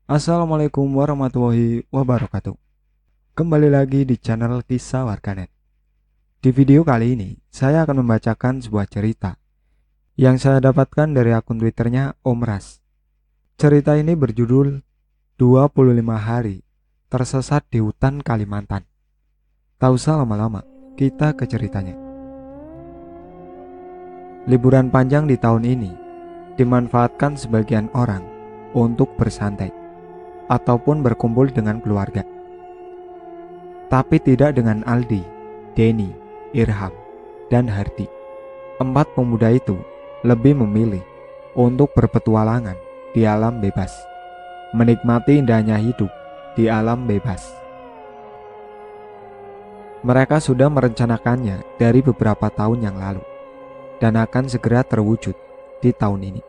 Assalamualaikum warahmatullahi wabarakatuh. Kembali lagi di channel Kisah Warganet. Di video kali ini, saya akan membacakan sebuah cerita yang saya dapatkan dari akun Twitternya Om Ras. Cerita ini berjudul 25 hari tersesat di hutan Kalimantan. Tak usah lama-lama, kita ke ceritanya. Liburan panjang di tahun ini dimanfaatkan sebagian orang untuk bersantai ataupun berkumpul dengan keluarga. Tapi tidak dengan Aldi, Denny, Irham, dan Hardi. Empat pemuda itu lebih memilih untuk berpetualangan di alam bebas, menikmati indahnya hidup di alam bebas. Mereka sudah merencanakannya dari beberapa tahun yang lalu dan akan segera terwujud di tahun ini.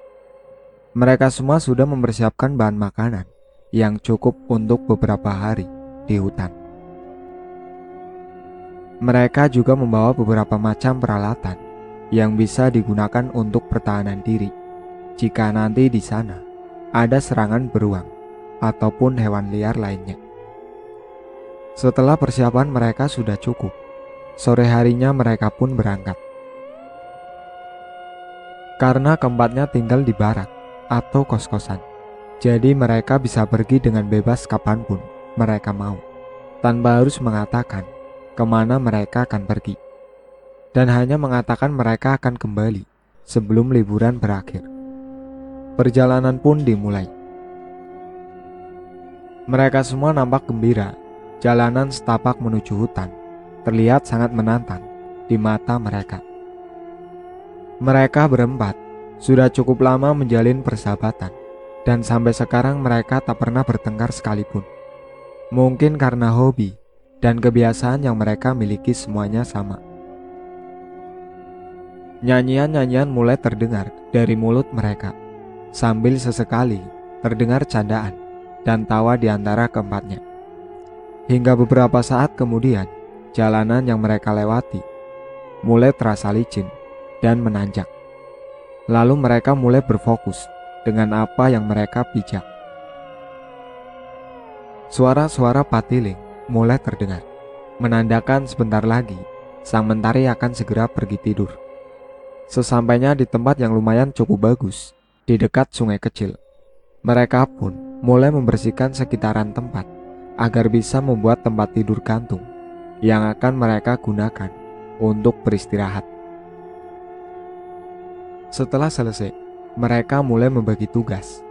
Mereka semua sudah mempersiapkan bahan makanan yang cukup untuk beberapa hari di hutan. Mereka juga membawa beberapa macam peralatan yang bisa digunakan untuk pertahanan diri jika nanti di sana ada serangan beruang ataupun hewan liar lainnya. Setelah persiapan mereka sudah cukup, sore harinya mereka pun berangkat. Karena keempatnya tinggal di barak atau kos-kosan, jadi mereka bisa pergi dengan bebas kapanpun mereka mau, tanpa harus mengatakan kemana mereka akan pergi, dan hanya mengatakan mereka akan kembali sebelum liburan berakhir. Perjalanan pun dimulai. Mereka semua nampak gembira. Jalanan setapak menuju hutan terlihat sangat menantang di mata mereka. Mereka berempat sudah cukup lama menjalin persahabatan, dan sampai sekarang mereka tak pernah bertengkar sekalipun. Mungkin karena hobi dan kebiasaan yang mereka miliki semuanya sama. Nyanyian-nyanyian mulai terdengar dari mulut mereka, sambil sesekali terdengar candaan dan tawa di antara keempatnya. Hingga beberapa saat kemudian, jalanan yang mereka lewati mulai terasa licin dan menanjak. Lalu mereka mulai berfokus dengan apa yang mereka pijak. Suara-suara patiling mulai terdengar, menandakan sebentar lagi sang mentari akan segera pergi tidur. Sesampainya di tempat yang lumayan cukup bagus, di dekat sungai kecil, mereka pun mulai membersihkan sekitaran tempat agar bisa membuat tempat tidur gantung yang akan mereka gunakan untuk beristirahat. Setelah selesai, mereka mulai membagi tugas.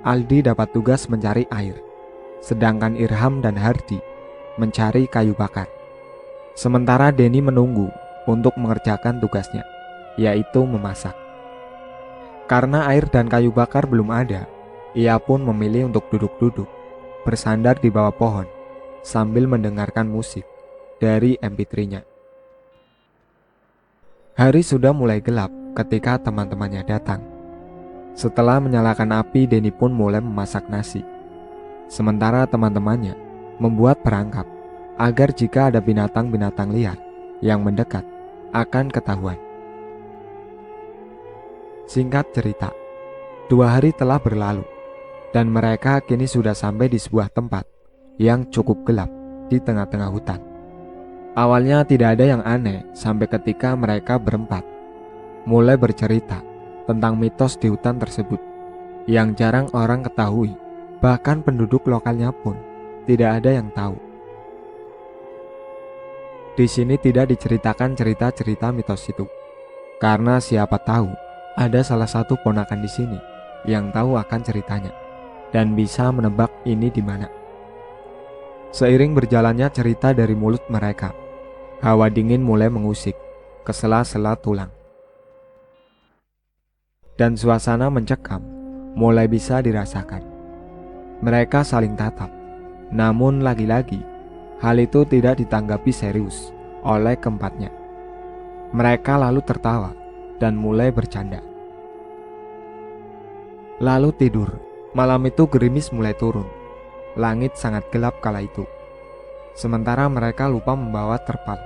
Aldi dapat tugas mencari air, sedangkan Irham dan Hardi mencari kayu bakar. Sementara Denny menunggu untuk mengerjakan tugasnya, yaitu memasak. Karena air dan kayu bakar belum ada, ia pun memilih untuk duduk-duduk, bersandar di bawah pohon, sambil mendengarkan musik dari MP3-nya. Hari sudah mulai gelap ketika teman-temannya datang. Setelah menyalakan api, Denny pun mulai memasak nasi. Sementara teman-temannya membuat perangkap agar jika ada binatang-binatang liar yang mendekat akan ketahuan. Singkat cerita, 2 hari telah berlalu dan mereka kini sudah sampai di sebuah tempat yang cukup gelap di tengah-tengah hutan. Awalnya tidak ada yang aneh sampai ketika mereka berempat mulai bercerita tentang mitos di hutan tersebut yang jarang orang ketahui, bahkan penduduk lokalnya pun tidak ada yang tahu. Di sini tidak diceritakan cerita-cerita mitos itu, karena siapa tahu ada salah satu ponakan di sini yang tahu akan ceritanya dan bisa menebak ini di mana. Seiring berjalannya cerita dari mulut mereka, hawa dingin mulai mengusik ke sela-sela tulang, dan suasana mencekam mulai bisa dirasakan. Mereka saling tatap, namun lagi-lagi hal itu tidak ditanggapi serius oleh keempatnya. Mereka lalu tertawa dan mulai bercanda. Lalu tidur. Malam itu gerimis mulai turun. Langit sangat gelap kala itu. Sementara mereka lupa membawa terpal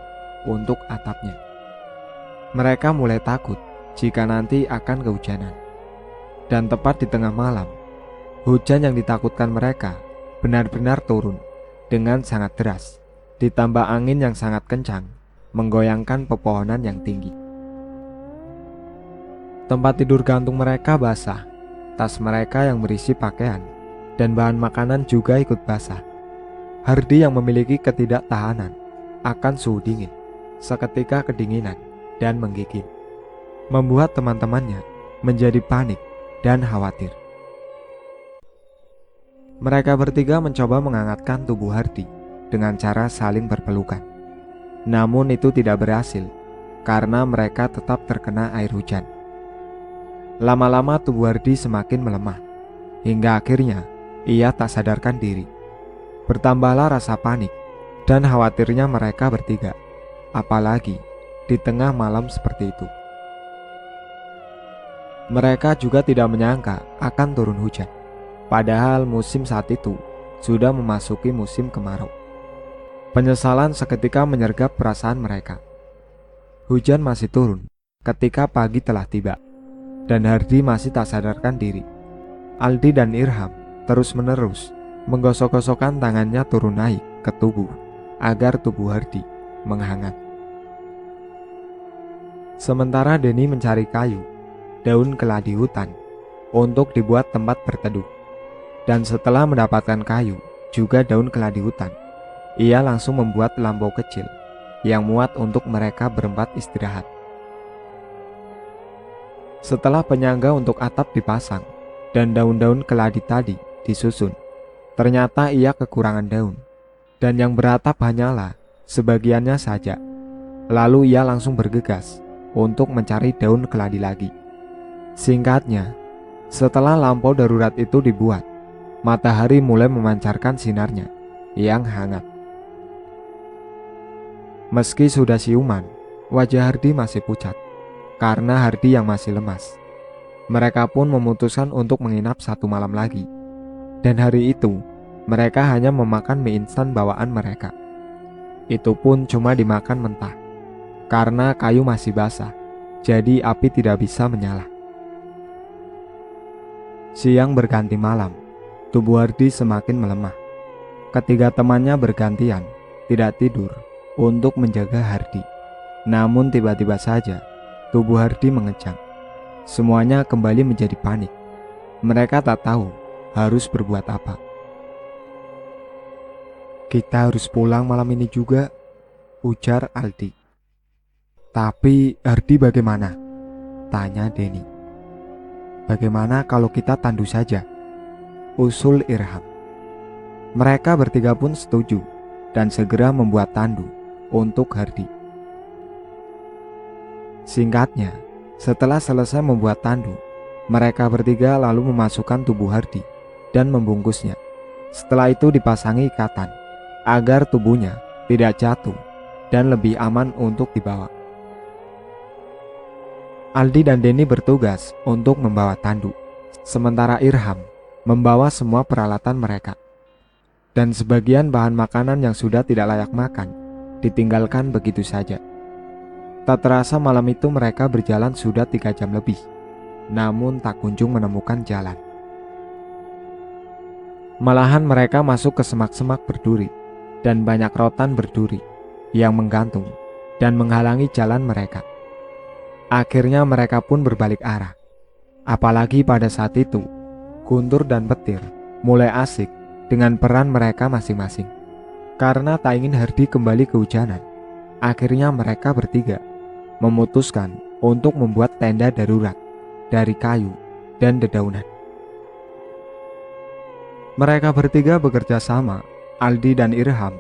untuk atapnya. Mereka mulai takut jika nanti akan kehujanan. Dan tepat di tengah malam, Hujan yang ditakutkan mereka benar-benar turun dengan sangat deras, ditambah angin yang sangat kencang, menggoyangkan pepohonan yang tinggi. Tempat tidur gantung mereka basah, tas mereka yang berisi pakaian dan bahan makanan juga ikut basah. Hardy yang memiliki ketidaktahanan akan suhu dingin, seketika kedinginan dan menggigil, membuat teman-temannya menjadi panik dan khawatir. Mereka bertiga mencoba menghangatkan tubuh Hardy dengan cara saling berpelukan. Namun itu tidak berhasil karena mereka tetap terkena air hujan. Lama-lama tubuh Hardy semakin melemah, hingga akhirnya ia tak sadarkan diri. Bertambahlah rasa panik dan khawatirnya mereka bertiga, apalagi di tengah malam seperti itu. Mereka juga tidak menyangka akan turun hujan, padahal musim saat itu sudah memasuki musim kemarau. Penyesalan seketika menyergap perasaan mereka. Hujan masih turun ketika pagi telah tiba, dan Hardy masih tak sadarkan diri. Aldi dan Irham terus-menerus menggosok-gosokkan tangannya turun naik ke tubuh agar tubuh Hardy menghangat. Sementara Denny mencari kayu, daun keladi hutan untuk dibuat tempat berteduh. Dan setelah mendapatkan kayu, juga daun keladi hutan, ia langsung membuat lampau kecil yang muat untuk mereka berempat istirahat. Setelah penyangga untuk atap dipasang dan daun-daun keladi tadi disusun, ternyata ia kekurangan daun, dan yang beratap hanyalah sebagiannya saja. Lalu ia langsung bergegas untuk mencari daun keladi lagi. Singkatnya, setelah lampau darurat itu dibuat, matahari mulai memancarkan sinarnya yang hangat. Meski sudah siuman, wajah Hardy masih pucat karena Hardy yang masih lemas. Mereka pun memutuskan untuk menginap 1 malam lagi. Dan hari itu, mereka hanya memakan mie instan bawaan mereka. Itu pun cuma dimakan mentah, karena kayu masih basah, jadi api tidak bisa menyala. Siang berganti malam, tubuh Hardy semakin melemah. Ketiga temannya bergantian tidak tidur untuk menjaga Hardy. Namun tiba-tiba saja tubuh Hardy mengejang. Semuanya kembali menjadi panik. Mereka tak tahu harus berbuat apa. "Kita harus pulang malam ini juga," ujar Aldi. "Tapi Hardy bagaimana?" tanya Denny. "Bagaimana kalau kita tandu saja?" usul Irham. Mereka bertiga pun setuju dan segera membuat tandu untuk Hardy. Singkatnya, setelah selesai membuat tandu, mereka bertiga lalu memasukkan tubuh Hardy dan membungkusnya. Setelah itu dipasangi ikatan agar tubuhnya tidak jatuh dan lebih aman untuk dibawa. Aldi dan Denny bertugas untuk membawa tandu, sementara Irham membawa semua peralatan mereka. Dan sebagian bahan makanan yang sudah tidak layak makan ditinggalkan begitu saja. Tak terasa malam itu mereka berjalan sudah 3 jam lebih, namun tak kunjung menemukan jalan. Malahan mereka masuk ke semak-semak berduri dan banyak rotan berduri yang menggantung dan menghalangi jalan mereka. Akhirnya mereka pun berbalik arah. Apalagi pada saat itu, Guntur dan Petir mulai asik dengan peran mereka masing-masing. Karena tak ingin Hardy kembali kehujanan, akhirnya mereka bertiga memutuskan untuk membuat tenda darurat dari kayu dan dedaunan. Mereka bertiga bekerja sama. Aldi dan Irham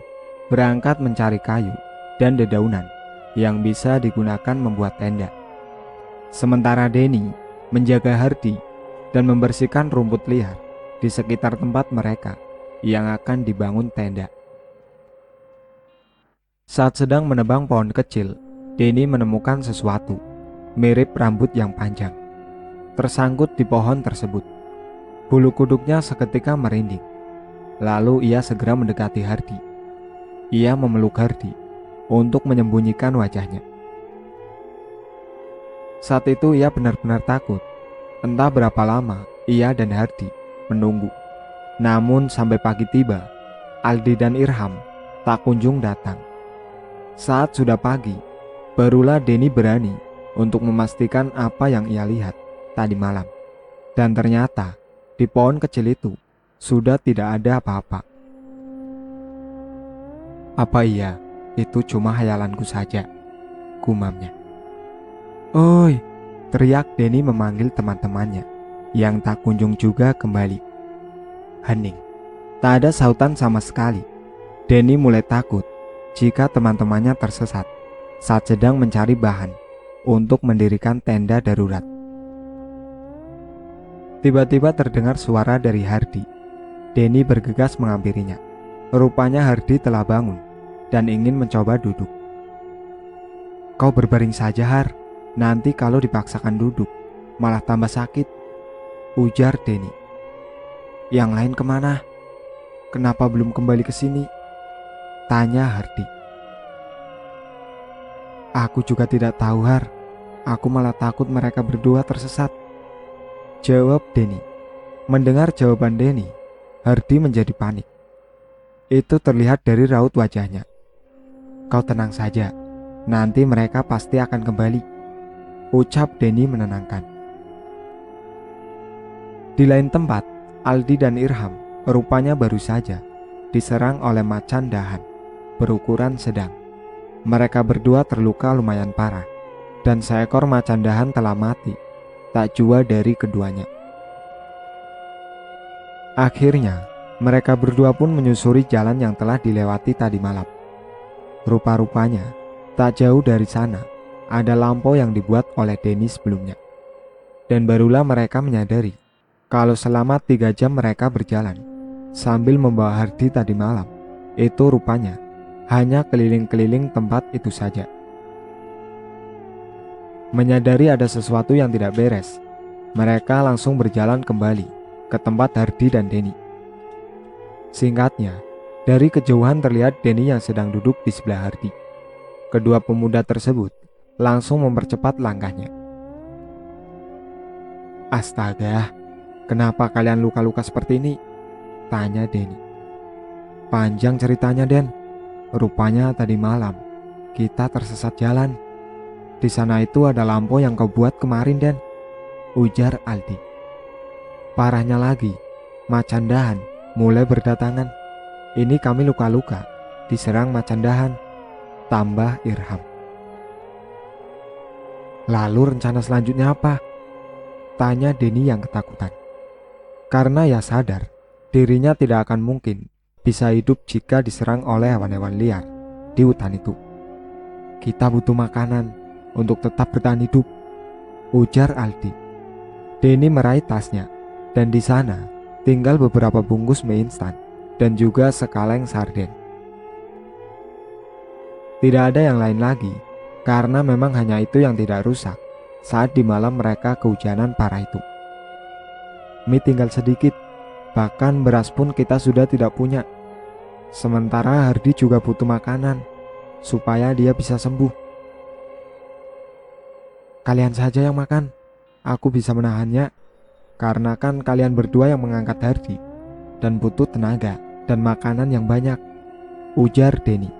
berangkat mencari kayu dan dedaunan yang bisa digunakan membuat tenda. Sementara Denny menjaga Hardy dan membersihkan rumput liar di sekitar tempat mereka yang akan dibangun tenda. Saat sedang menebang pohon kecil, Denny menemukan sesuatu mirip rambut yang panjang tersangkut di pohon tersebut. Bulu kuduknya seketika merinding. Lalu ia segera mendekati Hardy. Ia memeluk Hardy untuk menyembunyikan wajahnya. Saat itu ia benar-benar takut. Entah berapa lama ia dan Hardy menunggu. Namun sampai pagi tiba, Aldi dan Irham tak kunjung datang. Saat sudah pagi, barulah Denny berani untuk memastikan apa yang ia lihat tadi malam. Dan ternyata di pohon kecil itu sudah tidak ada apa-apa. Apa iya, itu cuma hayalanku saja, gumamnya. Oi, teriak Denny memanggil teman-temannya yang tak kunjung juga kembali. Hening, tak ada sautan sama sekali. Denny mulai takut jika teman-temannya tersesat saat sedang mencari bahan untuk mendirikan tenda darurat. Tiba-tiba terdengar suara dari Hardi. Denny bergegas menghampirinya. Rupanya Hardi telah bangun dan ingin mencoba duduk. Kau berbaring saja, Har. Nanti kalau dipaksakan duduk, malah tambah sakit, ujar Denny. Yang lain kemana? Kenapa belum kembali ke sini? Tanya Hardi. Aku juga tidak tahu, Har. Aku malah takut mereka berdua tersesat, jawab Denny. Mendengar jawaban Denny, Hardi menjadi panik. Itu terlihat dari raut wajahnya. Kau tenang saja, nanti mereka pasti akan kembali, ucap Denny menenangkan. Di lain tempat, Aldi dan Irham rupanya baru saja diserang oleh macan dahan berukuran sedang. Mereka berdua terluka lumayan parah, dan seekor macan dahan telah mati tak jua dari keduanya. Akhirnya, mereka berdua pun menyusuri jalan yang telah dilewati tadi malam. Rupa-rupanya, tak jauh dari sana ada lampau yang dibuat oleh Denny sebelumnya. Dan barulah mereka menyadari kalau selama 3 jam mereka berjalan sambil membawa Hardi tadi malam, itu rupanya hanya keliling-keliling tempat itu saja. Menyadari ada sesuatu yang tidak beres, mereka langsung berjalan kembali ke tempat Hardi dan Denny. Singkatnya, dari kejauhan terlihat Denny yang sedang duduk di sebelah Hardi. Kedua pemuda tersebut langsung mempercepat langkahnya. Astaga, kenapa kalian luka-luka seperti ini? Tanya Denny. Panjang ceritanya, Den. Rupanya tadi malam kita tersesat jalan. Di sana itu ada lampu yang kau buat kemarin, Den, ujar Aldi. Parahnya lagi, macan dahan mulai berdatangan. Ini kami luka-luka diserang macan dahan, tambah Irham. Lalu rencana selanjutnya apa? Tanya Denny yang ketakutan. Karena ia sadar dirinya tidak akan mungkin bisa hidup jika diserang oleh hewan-hewan liar di hutan itu. Kita butuh makanan untuk tetap bertahan hidup, ujar Aldi. Denny meraih tasnya, dan di sana tinggal beberapa bungkus mie instan dan juga sekaleng sarden. Tidak ada yang lain lagi, karena memang hanya itu yang tidak rusak saat di malam mereka kehujanan parah itu. Mie tinggal sedikit, bahkan beras pun kita sudah tidak punya. Sementara Hardi juga butuh makanan supaya dia bisa sembuh. Kalian saja yang makan, aku bisa menahannya, karena kan kalian berdua yang mengangkat Hardi dan butuh tenaga dan makanan yang banyak, ujar Denny.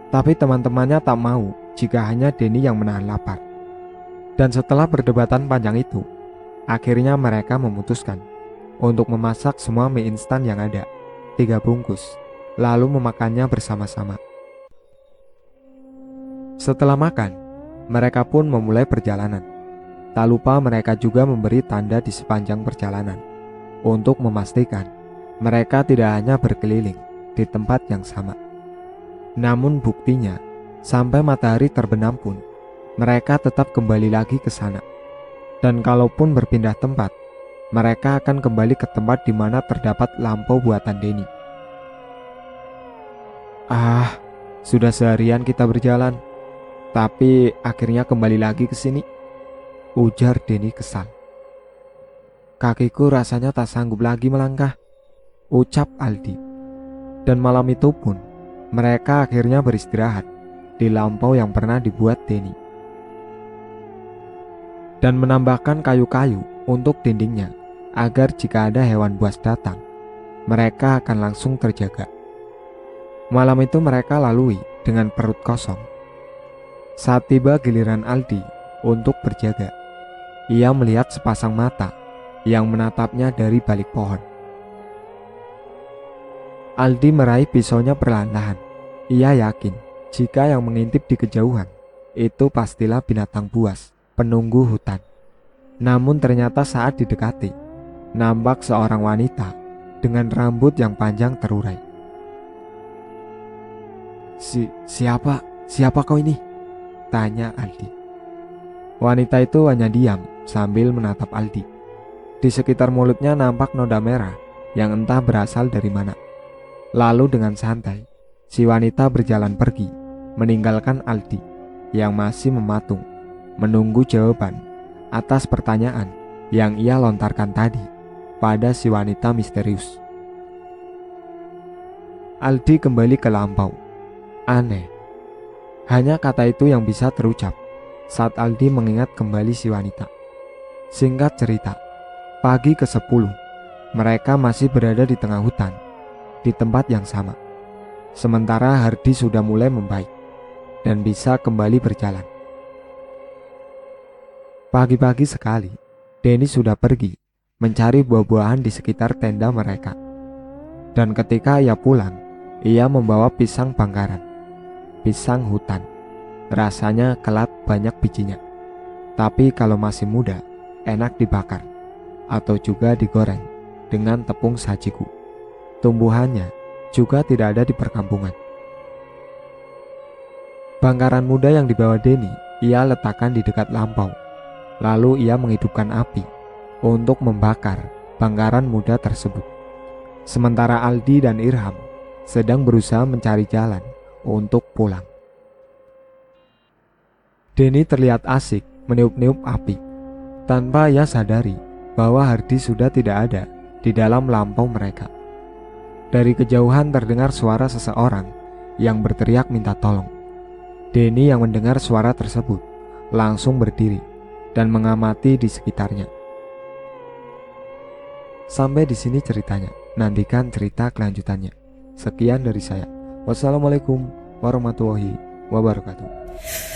Tapi teman-temannya tak mau jika hanya Denny yang menahan lapar. Dan setelah perdebatan panjang itu, akhirnya mereka memutuskan untuk memasak semua mie instan yang ada, 3 bungkus, lalu memakannya bersama-sama. Setelah makan, mereka pun memulai perjalanan. Tak lupa mereka juga memberi tanda di sepanjang perjalanan untuk memastikan mereka tidak hanya berkeliling di tempat yang sama. Namun buktinya, sampai matahari terbenam pun, mereka tetap kembali lagi ke sana. Dan kalaupun berpindah tempat, mereka akan kembali ke tempat di mana terdapat lampau buatan Denny. Sudah seharian kita berjalan, tapi akhirnya kembali lagi ke sini, ujar Denny kesal. Kakiku rasanya tak sanggup lagi melangkah, ucap Aldi. Dan malam itu pun, mereka akhirnya beristirahat di lampau yang pernah dibuat Denny, dan menambahkan kayu-kayu untuk dindingnya agar jika ada hewan buas datang, mereka akan langsung terjaga. Malam itu mereka lalui dengan perut kosong. Saat tiba giliran Aldi untuk berjaga, ia melihat sepasang mata yang menatapnya dari balik pohon. Aldi meraih pisaunya perlahan-lahan. Ia yakin jika yang mengintip di kejauhan itu pastilah binatang buas, penunggu hutan. Namun ternyata saat didekati, nampak seorang wanita dengan rambut yang panjang terurai. Siapa kau ini? Tanya Aldi. Wanita itu hanya diam sambil menatap Aldi. Di sekitar mulutnya nampak noda merah yang entah berasal dari mana. Lalu dengan santai, si wanita berjalan pergi, meninggalkan Aldi yang masih mematung, menunggu jawaban atas pertanyaan yang ia lontarkan tadi pada si wanita misterius. Aldi kembali ke lampau. Aneh, hanya kata itu yang bisa terucap saat Aldi mengingat kembali si wanita. Singkat cerita, pagi ke-10, mereka masih berada di tengah hutan, di tempat yang sama. Sementara Hardi sudah mulai membaik dan bisa kembali berjalan. Pagi-pagi sekali, Denny sudah pergi mencari buah-buahan di sekitar tenda mereka. Dan ketika ia pulang, ia membawa pisang bangkaran, pisang hutan. Rasanya kelat banyak bijinya, tapi kalau masih muda, enak dibakar atau juga digoreng dengan tepung sajiku. Tumbuhannya juga tidak ada di perkampungan. Bangkaran muda yang dibawa Denny, ia letakkan di dekat lampau. Lalu ia menghidupkan api untuk membakar bangkaran muda tersebut. Sementara Aldi dan Irham sedang berusaha mencari jalan untuk pulang. Denny terlihat asik meniup-niup api, tanpa ia sadari bahwa Hardi sudah tidak ada di dalam lampau mereka. Dari kejauhan terdengar suara seseorang yang berteriak minta tolong. Denny yang mendengar suara tersebut langsung berdiri dan mengamati di sekitarnya. Sampai di sini ceritanya. Nantikan cerita kelanjutannya. Sekian dari saya. Wassalamualaikum warahmatullahi wabarakatuh.